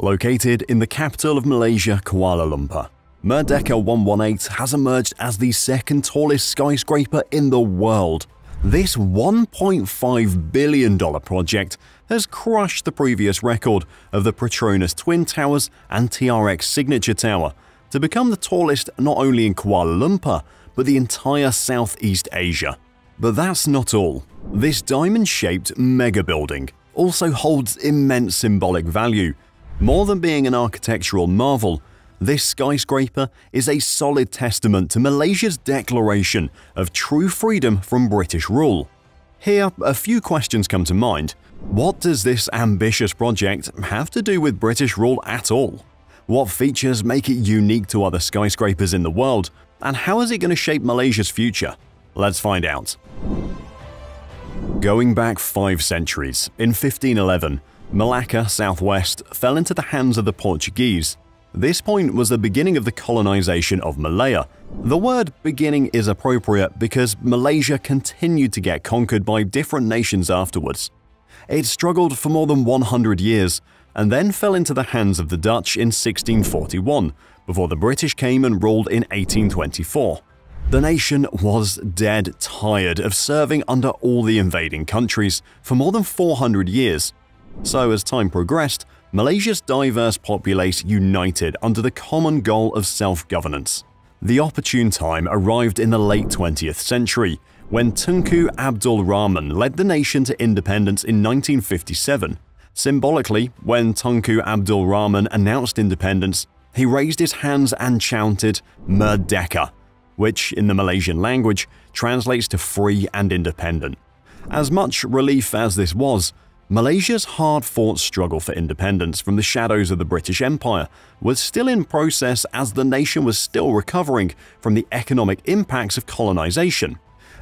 Located in the capital of Malaysia, Kuala Lumpur, Merdeka 118 has emerged as the second tallest skyscraper in the world. This $1.5 billion project has crushed the previous record of the Petronas Twin Towers and TRX Signature Tower to become the tallest not only in Kuala Lumpur, but the entire Southeast Asia. But that's not all. This diamond-shaped mega building also holds immense symbolic value. More than being an architectural marvel, this skyscraper is a solid testament to Malaysia's declaration of true freedom from British rule. Here, a few questions come to mind. What does this ambitious project have to do with British rule at all? What features make it unique to other skyscrapers in the world? And how is it going to shape Malaysia's future? Let's find out. Going back 5 centuries, in 1511, Malacca, southwest, fell into the hands of the Portuguese. This point was the beginning of the colonization of Malaya. The word beginning is appropriate because Malaysia continued to get conquered by different nations afterwards. It struggled for more than 100 years and then fell into the hands of the Dutch in 1641, before the British came and ruled in 1824. The nation was dead tired of serving under all the invading countries for more than 400 years. So as time progressed, Malaysia's diverse populace united under the common goal of self-governance. The opportune time arrived in the late 20th century, when Tunku Abdul Rahman led the nation to independence in 1957. Symbolically, when Tunku Abdul Rahman announced independence, he raised his hands and chanted Merdeka, which in the Malaysian language translates to free and independent. As much relief as this was, Malaysia's hard-fought struggle for independence from the shadows of the British Empire was still in process as the nation was still recovering from the economic impacts of colonization.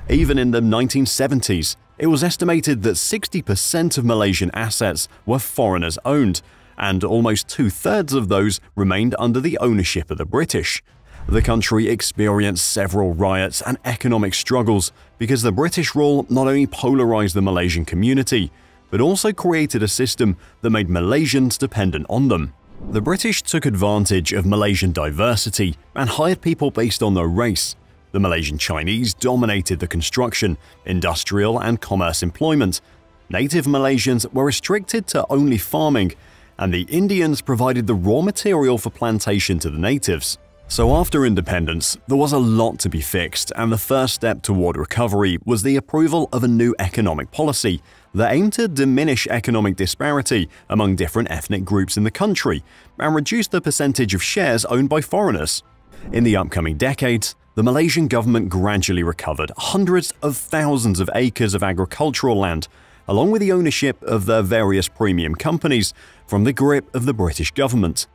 Even in the 1970s, it was estimated that 60% of Malaysian assets were foreigners-owned, and almost 2/3 of those remained under the ownership of the British. The country experienced several riots and economic struggles because the British rule not only polarized the Malaysian community, but also created a system that made Malaysians dependent on them. The British took advantage of Malaysian diversity and hired people based on their race. The Malaysian Chinese dominated the construction, industrial, and commerce employment. Native Malaysians were restricted to only farming, and the Indians provided the raw material for plantation to the natives. So after independence, there was a lot to be fixed, and the first step toward recovery was the approval of a new economic policy that aimed to diminish economic disparity among different ethnic groups in the country and reduce the percentage of shares owned by foreigners. In the upcoming decades, the Malaysian government gradually recovered hundreds of thousands of acres of agricultural land, along with the ownership of their various premium companies, from the grip of the British government.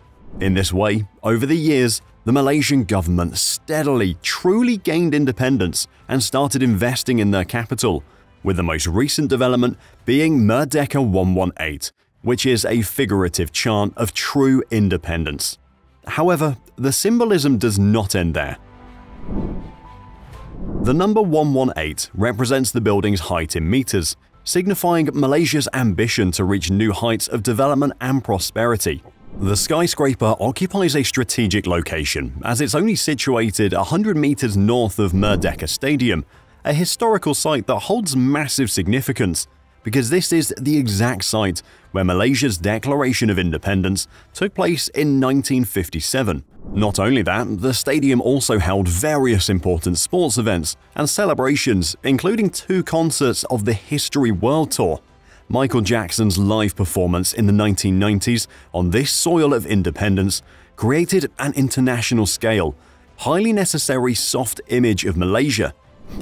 In this way, over the years, the Malaysian government steadily, truly gained independence and started investing in their capital, with the most recent development being Merdeka 118, which is a figurative chant of true independence. However, the symbolism does not end there. The number 118 represents the building's height in meters, signifying Malaysia's ambition to reach new heights of development and prosperity. The skyscraper occupies a strategic location, as it's only situated 100 meters north of Merdeka Stadium, a historical site that holds massive significance because this is the exact site where Malaysia's Declaration of Independence took place in 1957. Not only that, the stadium also held various important sports events and celebrations, including 2 concerts of the History World Tour. Michael Jackson's live performance in the 1990s on this soil of independence created an international scale, highly necessary soft image of Malaysia.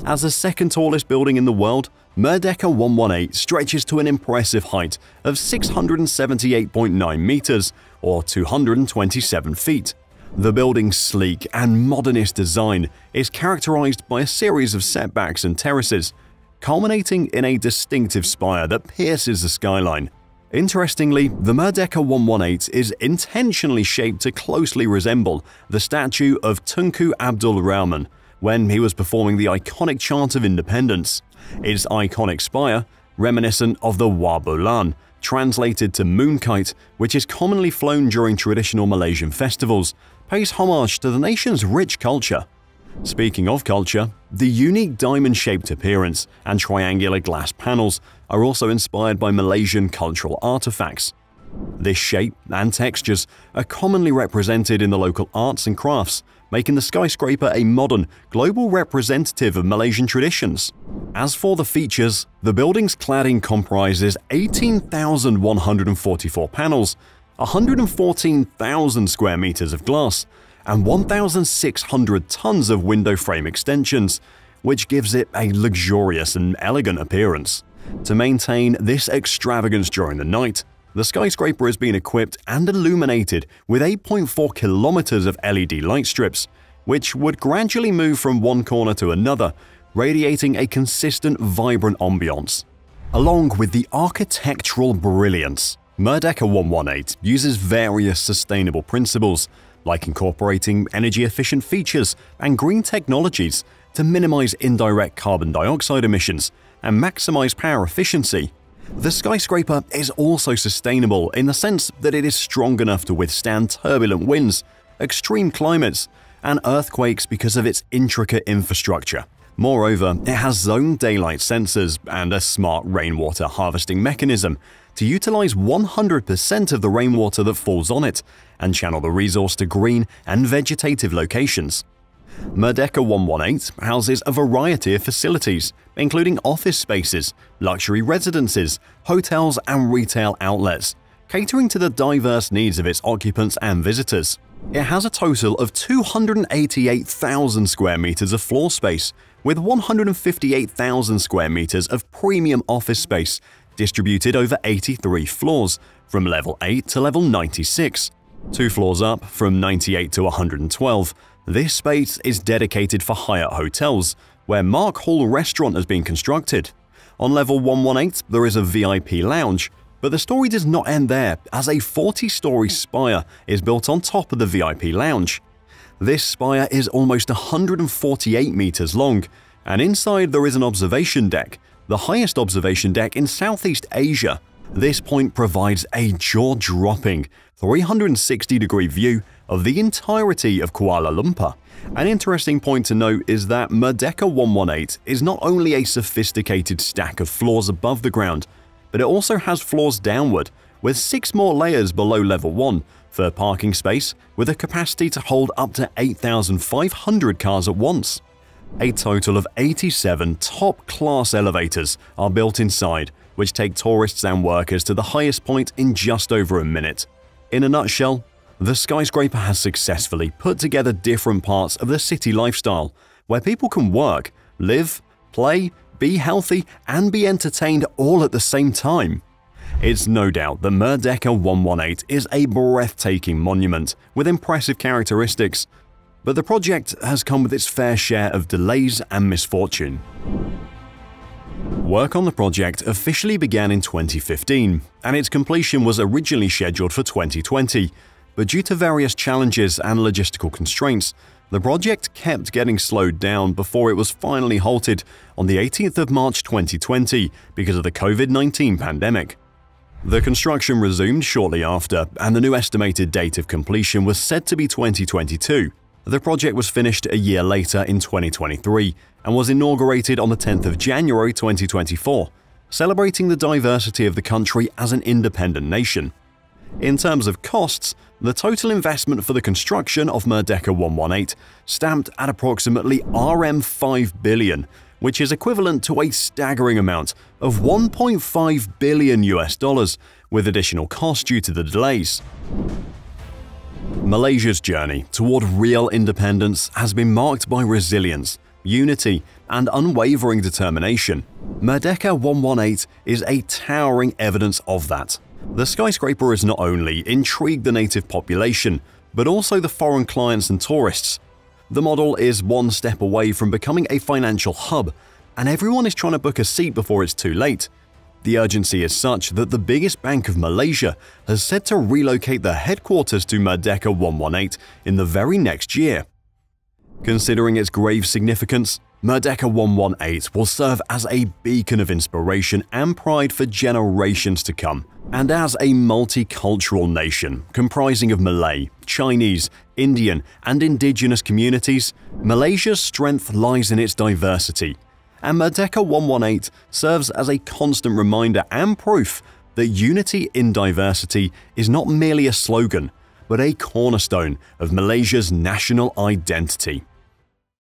As the second tallest building in the world, Merdeka 118 stretches to an impressive height of 678.9 meters or 227 feet. The building's sleek and modernist design is characterized by a series of setbacks and terraces, culminating in a distinctive spire that pierces the skyline. Interestingly, the Merdeka 118 is intentionally shaped to closely resemble the statue of Tunku Abdul Rahman when he was performing the iconic chant of independence. Its iconic spire, reminiscent of the Wa Bolan, translated to moonkite, which is commonly flown during traditional Malaysian festivals, pays homage to the nation's rich culture. Speaking of culture, the unique diamond-shaped appearance and triangular glass panels are also inspired by Malaysian cultural artifacts. This shape and textures are commonly represented in the local arts and crafts, making the skyscraper a modern, global representative of Malaysian traditions. As for the features, the building's cladding comprises 18,144 panels, 114,000 square meters of glass, and 1,600 tons of window frame extensions, which gives it a luxurious and elegant appearance. To maintain this extravagance during the night, the skyscraper has been equipped and illuminated with 8.4 kilometers of LED light strips, which would gradually move from one corner to another, radiating a consistent, vibrant ambiance. Along with the architectural brilliance, Merdeka 118 uses various sustainable principles, like incorporating energy-efficient features and green technologies to minimize indirect carbon dioxide emissions and maximize power efficiency. The skyscraper is also sustainable in the sense that it is strong enough to withstand turbulent winds, extreme climates, and earthquakes because of its intricate infrastructure. Moreover, it has zoned daylight sensors and a smart rainwater harvesting mechanism to utilize 100% of the rainwater that falls on it and channel the resource to green and vegetative locations. Merdeka 118 houses a variety of facilities, including office spaces, luxury residences, hotels, and retail outlets, catering to the diverse needs of its occupants and visitors. It has a total of 288,000 square meters of floor space, with 158,000 square meters of premium office space distributed over 83 floors, from level 8 to level 96. 2 floors up, from 98 to 112, this space is dedicated for Hyatt hotels, where Mark Hall Restaurant has been constructed. On level 118, there is a VIP lounge, but the story does not end there, as a 40-story spire is built on top of the VIP lounge. This spire is almost 148 meters long, and inside there is an observation deck, the highest observation deck in Southeast Asia. This point provides a jaw-dropping 360-degree view of the entirety of Kuala Lumpur. An interesting point to note is that Merdeka 118 is not only a sophisticated stack of floors above the ground, but it also has floors downward, with 6 more layers below level 1 for parking space with a capacity to hold up to 8,500 cars at once. A total of 87 top-class elevators are built inside, which take tourists and workers to the highest point in just over a minute. In a nutshell, the skyscraper has successfully put together different parts of the city lifestyle, where people can work, live, play, be healthy, and be entertained all at the same time. It's no doubt that Merdeka 118 is a breathtaking monument with impressive characteristics, but the project has come with its fair share of delays and misfortune. Work on the project officially began in 2015, and its completion was originally scheduled for 2020, but due to various challenges and logistical constraints, the project kept getting slowed down before it was finally halted on the 18th of March 2020 because of the COVID-19 pandemic. The construction resumed shortly after, and the new estimated date of completion was said to be 2022. The project was finished a year later in 2023 and was inaugurated on the 10th of January 2024, celebrating the diversity of the country as an independent nation. In terms of costs, the total investment for the construction of Merdeka 118 stamped at approximately RM5 billion, which is equivalent to a staggering amount of $1.5 billion, with additional costs due to the delays. Malaysia's journey toward real independence has been marked by resilience, unity, and unwavering determination. Merdeka 118 is a towering evidence of that. The skyscraper has not only intrigued the native population, but also the foreign clients and tourists. The model is one step away from becoming a financial hub, and everyone is trying to book a seat before it's too late. The urgency is such that the biggest bank of Malaysia has said to relocate their headquarters to Merdeka 118 in the very next year. Considering its grave significance, Merdeka 118 will serve as a beacon of inspiration and pride for generations to come. And as a multicultural nation comprising of Malay, Chinese, Indian, and indigenous communities, Malaysia's strength lies in its diversity. And Merdeka 118 serves as a constant reminder and proof that unity in diversity is not merely a slogan, but a cornerstone of Malaysia's national identity.